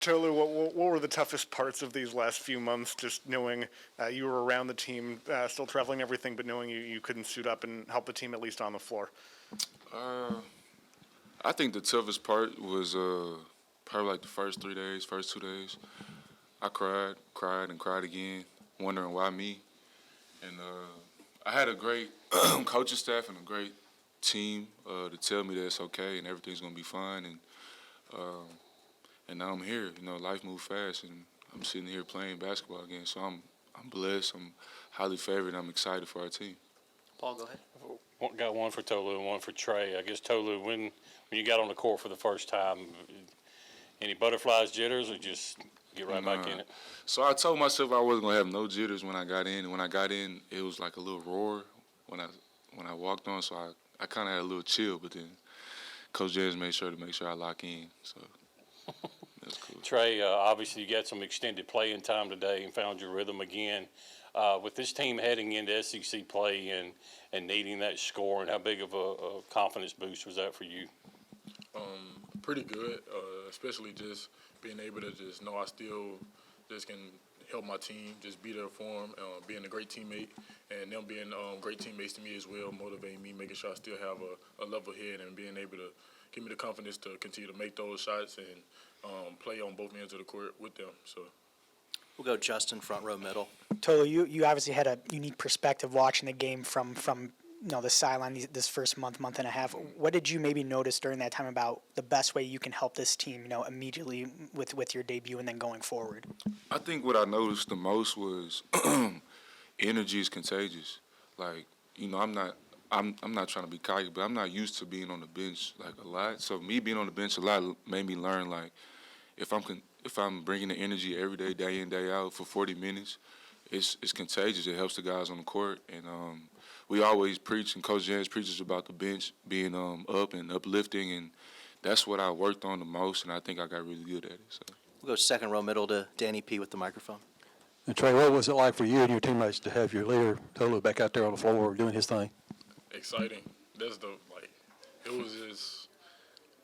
Tolu, what were the toughest parts of these last few months? Just knowing you were around the team, still traveling everything, but knowing you couldn't suit up and help the team at least on the floor. Uh, I think the toughest part was probably like the first 3 days, first 2 days. I cried, and cried again, wondering why me. And I had a great coaching staff and a great team to tell me that it's okay and everything's gonna be fine. Uh, and now I'm here. You know, life moves fast, and I'm sitting here playing basketball again. So I'm blessed. I'm highly favored. And I'm excited for our team. Paul, go ahead. Got one for Tolu and one for Trey. I guess Tolu, when you got on the court for the first time, any butterflies, jitters, or just get right back in it? So I told myself I wasn't gonna have no jitters when I got in. And when I got in, it was like a little roar when I walked on. So I kind of had a little chill, but then Coach James made sure I lock in. So that's cool. Trey, obviously you got some extended playing time today and found your rhythm again. With this team heading into SEC play and needing that score, and how big of a confidence boost was that for you? Pretty good, especially just being able to just know I still just can help my team, just be there for them, being a great teammate, and them being great teammates to me as well, motivating me, making sure I still have a level head and being able to give me the confidence to continue to make those shots and play on both ends of the court with them. So. We'll go Justin, front row middle. Tolu, you obviously had a unique perspective watching the game from the sideline this first month and a half. What did you maybe notice during that time about the best way you can help this team, immediately with your debut and then going forward? I think what I noticed the most was energy is contagious. Like, I'm not trying to be cocky, but I'm not used to being on the bench like a lot. So me being on the bench a lot made me learn, like, if I'm bringing the energy every day in, day out for 40 minutes, it's contagious. It helps the guys on the court. And we always preach, and Coach James preaches about the bench being up and uplifting, and that's what I worked on the most, and I think I got really good at it. So. We'll go second row middle to Danny P. with the microphone. And Trey, what was it like for you and your teammates to have your leader, Tolu, back out there on the floor doing his thing? Exciting. It was just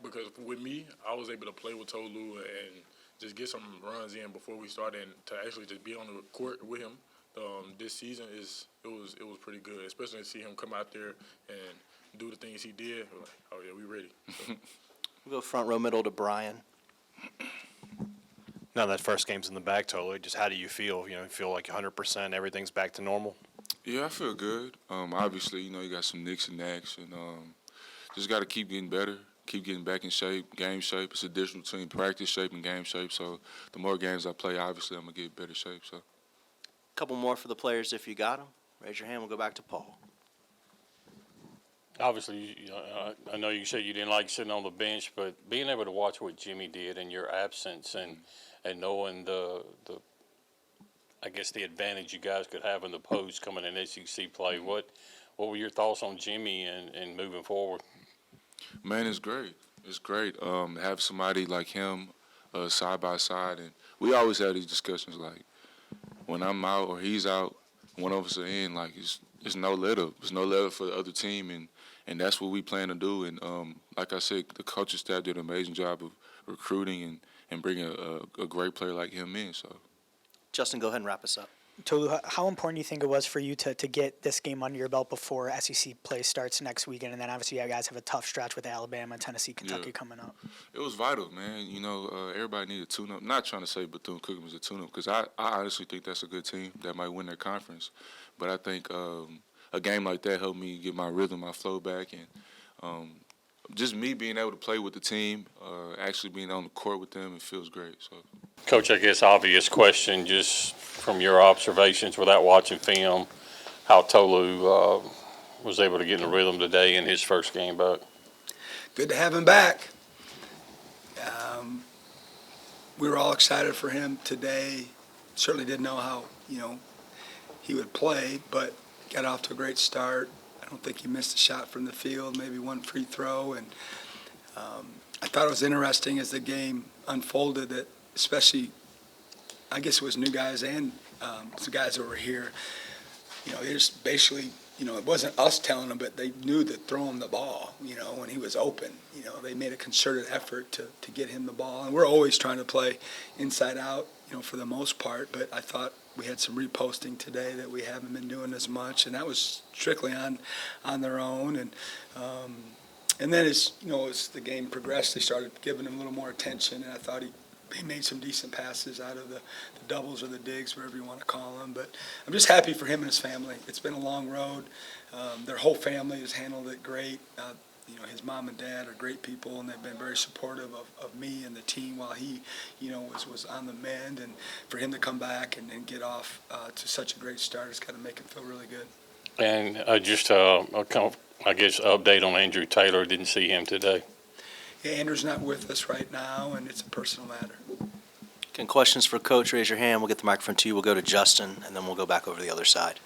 because with me, I was able to play with Tolu and just get some runs in before we started, and to actually just be on the court with him this season it was pretty good, especially to see him come out there and do the things he did. We're like, oh yeah, we ready. So. We'll go front row middle to Brian. Now that first game's in the bag, totally. Just how do you feel? You feel like 100%, everything's back to normal? Yeah, I feel good. Obviously, you got some nicks and knacks, and just got to keep getting better, keep getting back in shape, game shape. It's a difference between practice shape and game shape. So the more games I play, obviously, I'm going to get better shape. So. Couple more for the players if you got them. Raise your hand. We'll go back to Paul. Obviously, I know you said you didn't like sitting on the bench, but being able to watch what Jimmy did in your absence and knowing the advantage you guys could have in the post coming in SEC play, what were your thoughts on Jimmy and moving forward? Man, it's great. It's great to have somebody like him side by side, and we always have these discussions like when I'm out or he's out, one of us are in. Like it's no let up. It's no let up for the other team, and that's what we plan to do. And like I said, the coaching staff did an amazing job of recruiting and bringing a great player like him in. So, Justin, go ahead and wrap us up. Tolu, how important do you think it was for you to get this game under your belt before SEC play starts next weekend? And then obviously you guys have a tough stretch with Alabama, Tennessee, Kentucky coming up. It was vital, man. Everybody needed a tune-up. Not trying to say Bethune-Cookman was a tune-up because I honestly think that's a good team that might win their conference. But I think a game like that helped me get my rhythm, my flow back, and just me being able to play with the team, actually being on the court with them, it feels great. So, Coach, I guess obvious question, just from your observations without watching film, how Tolu was able to get in the rhythm today in his first game back. Good to have him back. We were all excited for him today. Certainly didn't know how he would play, but got off to a great start. I don't think he missed a shot from the field, maybe one free throw. And I thought it was interesting as the game unfolded that especially, I guess it was new guys and some guys that were here, they just basically it wasn't us telling them, but they knew to throw him the ball, when he was open. They made a concerted effort to get him the ball. And we're always trying to play inside out, for the most part. But I thought we had some reposting today that we haven't been doing as much. And that was strictly on their own. And then as the game progressed, they started giving him a little more attention. And I thought he made some decent passes out of the doubles or the digs, whatever you want to call them. But I'm just happy for him and his family. It's been a long road. Their whole family has handled it great. His mom and dad are great people, and they've been very supportive of me and the team while he, was on the mend. And for him to come back and get off to such a great start, it's got to make him feel really good. And just I guess update on Andrew Taylor. Didn't see him today. Yeah, Andrew's not with us right now, and it's a personal matter. Again, questions for Coach, raise your hand. We'll get the microphone to you. We'll go to Justin, and then we'll go back over to the other side.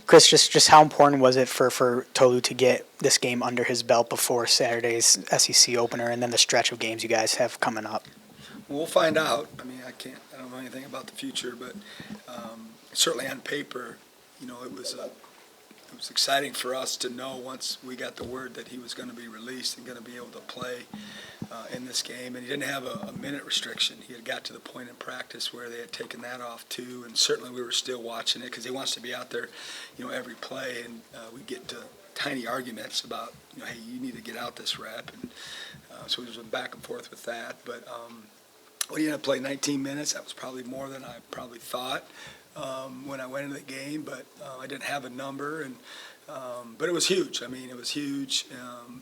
Chris, just how important was it for Tolu to get this game under his belt before Saturday's SEC opener and then the stretch of games you guys have coming up? We'll find out. I mean, I don't know anything about the future, but certainly on paper, it was exciting for us to know once we got the word that he was going to be released and going to be able to play in this game. And he didn't have a minute restriction. He had got to the point in practice where they had taken that off too. And certainly we were still watching it because he wants to be out there, every play. And we get to tiny arguments about, hey, you need to get out this rep. And so we went back and forth with that. But he ended up playing 19 minutes. That was probably more than I probably thought when I went into the game. But I didn't have a number. And but it was huge. I mean, it was huge,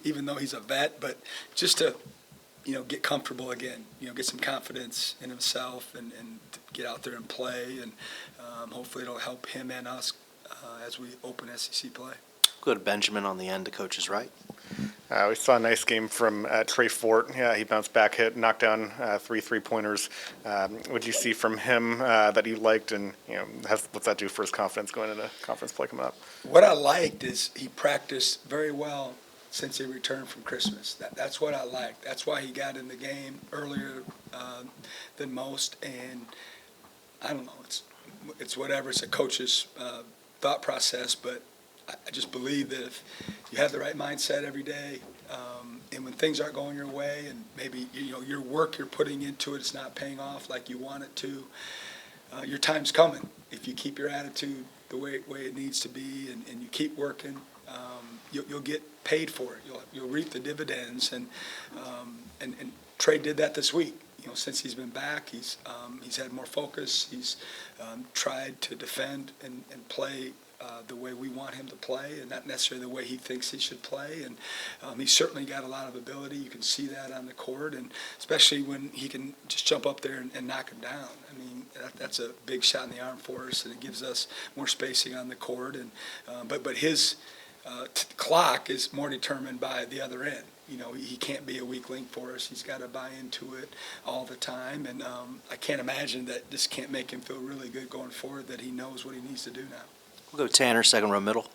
even though he's a vet. But just to get comfortable again, get some confidence in himself and get out there and play. And hopefully it'll help him and us as we open SEC play. We'll go to Benjamin on the end to Coach's right. We saw a nice game from Trey Fort. Yeah, he bounced back, knocked down 3 3-pointers. What did you see from him that you liked, and what's that do for his confidence going into conference play coming up? What I liked is he practiced very well since he returned from Christmas. That's what I liked. That's why he got in the game earlier than most. And I don't know, it's whatever. It's a coach's thought process, but I just believe that if you have the right mindset every day, and when things aren't going your way, and maybe your work you're putting into it is not paying off like you want it to, your time's coming. If you keep your attitude the way it needs to be, and you keep working, you'll get paid for it. You'll reap the dividends, and Trey did that this week. Since he's been back, he's had more focus. He's tried to defend and play the way we want him to play, and not necessarily the way he thinks he should play. And he's certainly got a lot of ability. You can see that on the court, and especially when he can just jump up there and knock him down. I mean, that's a big shot in the arm for us, and it gives us more spacing on the court. And but his clock is more determined by the other end. He can't be a weak link for us. He's got to buy into it all the time. And I can't imagine that this can't make him feel really good going forward, that he knows what he needs to do now. We'll go to Tanner, second row middle.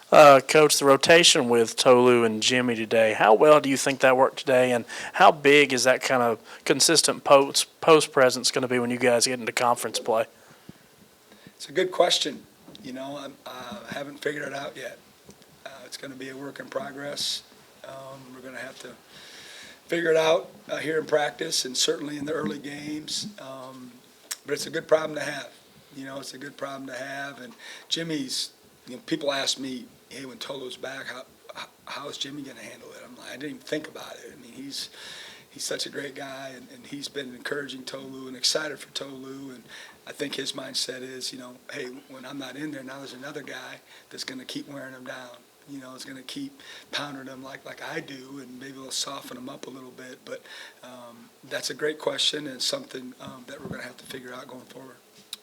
Coach, the rotation with Tolu and Jimmy today, how well do you think that worked today, and how big is that kind of consistent post presence going to be when you guys get into conference play? It's a good question. I haven't figured it out yet. It's going to be a work in progress. We're going to have to figure it out here in practice and certainly in the early games. But it's a good problem to have. It's a good problem to have. And Jimmy's, people ask me, hey, when Tolu's back, how is Jimmy going to handle it? I'm like, I didn't even think about it. I mean, he's such a great guy, and he's been encouraging Tolu and excited for Tolu. And I think his mindset is, hey, when I'm not in there, now there's another guy that's going to keep wearing him down. Is going to keep pounding them like I do, and maybe we'll soften them up a little bit. But that's a great question, and something that we're going to have to figure out going forward.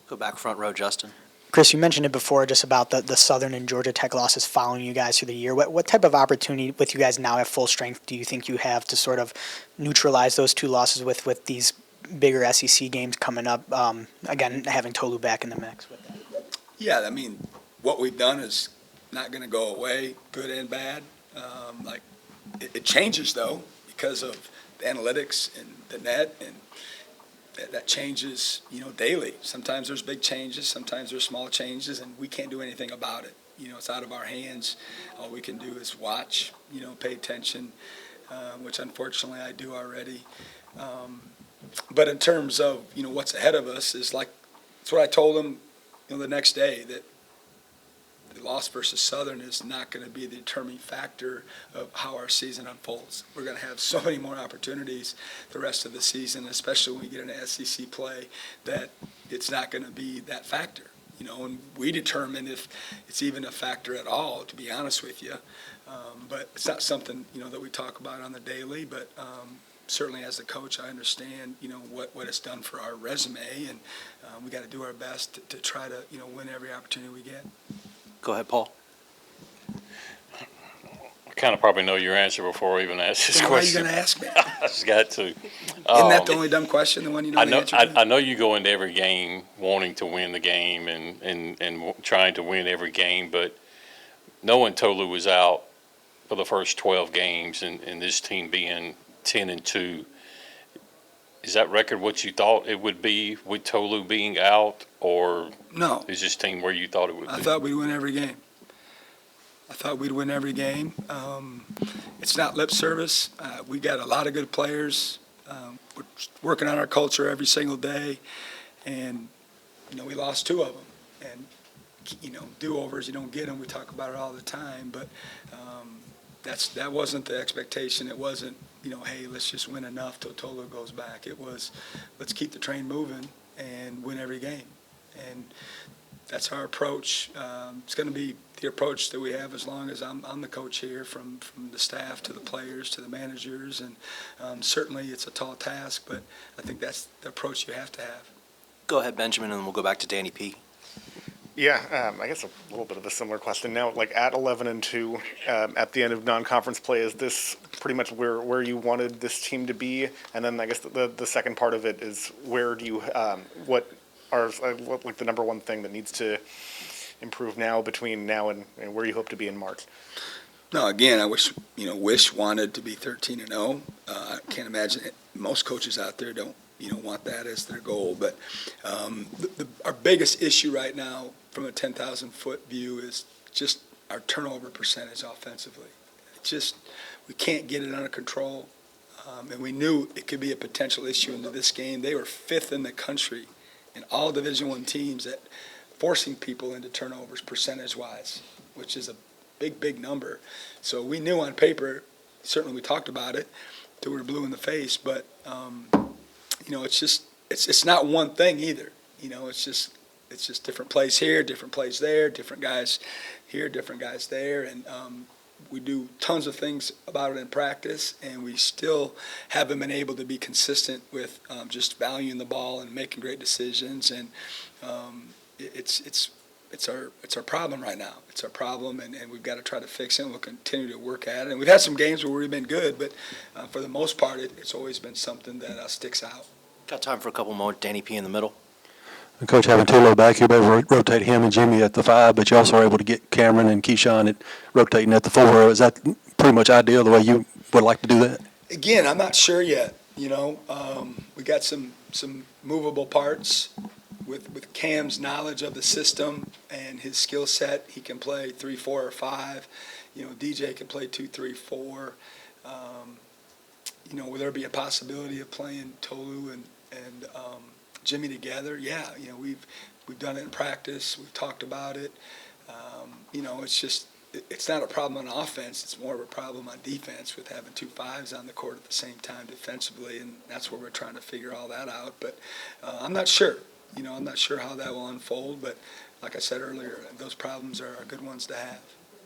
Go back front row, Justin. Chris, you mentioned it before just about the Southern and Georgia Tech losses following you guys through the year. What type of opportunity with you guys now at full strength do you think you have to sort of neutralize those two losses with these bigger SEC games coming up, again, having Tolu back in the mix? Yeah, I mean, what we've done is not going to go away, good and bad. It changes, though, because of the analytics and the net and that changes, daily. Sometimes there's big changes, sometimes there's small changes, and we can't do anything about it. It's out of our hands. All we can do is watch, pay attention, which unfortunately I do already. But in terms of, what's ahead of us is that's what I told them, the next day, that the loss versus Southern is not going to be the determining factor of how our season unfolds. We're going to have so many more opportunities the rest of the season, especially when we get into SEC play, that it's not going to be that factor. And we determine if it's even a factor at all, to be honest with you. But it's not something, that we talk about on the daily, but certainly as a coach, I understand, what it's done for our resume, and we got to do our best to try to, win every opportunity we get. Go ahead, Paul. I kind of probably know your answer before I even ask this Why are you question. going to ask me? I just got to. Isn't that the only dumb question, the one you know I the know, answer to? I know you go into every game wanting to win the game and trying to win every game, but knowing Tolu was out for the first 12 games and this team being 10-2, is that record what you thought it would be with Tolu being out, or No. is this team where you thought it would be? I thought we'd win every game. It's not lip service. We got a lot of good players. We're working on our culture every single day, and we lost 2 of them. And do-overs, you don't get them. We talk about it all the time, but that wasn't the expectation. It wasn't, hey, let's just win enough till Tolu goes back. It was, let's keep the train moving and win every game. And that's our approach. It's going to be the approach that we have as long as I'm the coach here, from the staff to the players to the managers. And certainly it's a tall task, but I think that's the approach you have to have. Go ahead, Benjamin, and then we'll go back to Danny P. Yeah, I guess a little bit of a similar question. Now, at 11-2, at the end of non-conference play, is this pretty much where you wanted this team to be? And then I guess the second part of it is, where do you what the number one thing that needs to improve now between now and where you hope to be in March? No, again, I wish wanted to be 13-0. I can't imagine it. Most coaches out there don't want that as their goal. But our biggest issue right now, from a 10,000-foot view, is just our turnover percentage offensively. We can't get it under control, and we knew it could be a potential issue into this game. They were 5th in the country in all Division I teams at forcing people into turnovers percentage-wise, which is a big number. So we knew on paper, certainly we talked about it, till we were blue in the face, but it's not one thing either. It's just different plays here, different plays there, different guys here, different guys there, and we do tons of things about it in practice, and we still haven't been able to be consistent with just valuing the ball and making great decisions. And it's our problem right now. It's our problem, and we've got to try to fix it, and we'll continue to work at it. And we've had some games where we've been good, but for the most part, it's always been something that sticks out. Got time for a couple more. Danny P. in the middle. And Coach, having Tolu back, you'll be able to rotate him and Jimmy at the 5, but you also are able to get Cameron and Keyshawn rotating at the 4. Is that pretty much ideal, the way you would like to do that? Again, I'm not sure yet. We got some movable parts with Cam's knowledge of the system and his skill set. He can play 3, 4, or 5. DJ can play 2, 3, 4. Will there be a possibility of playing Tolu and Jimmy together? Yeah, we've done it in practice. We've talked about it. It's not a problem on offense. It's more of a problem on defense with having 2 5s on the court at the same time defensively, and that's where we're trying to figure all that out. But I'm not sure. I'm not sure how that will unfold. But like I said earlier, those problems are good ones to have.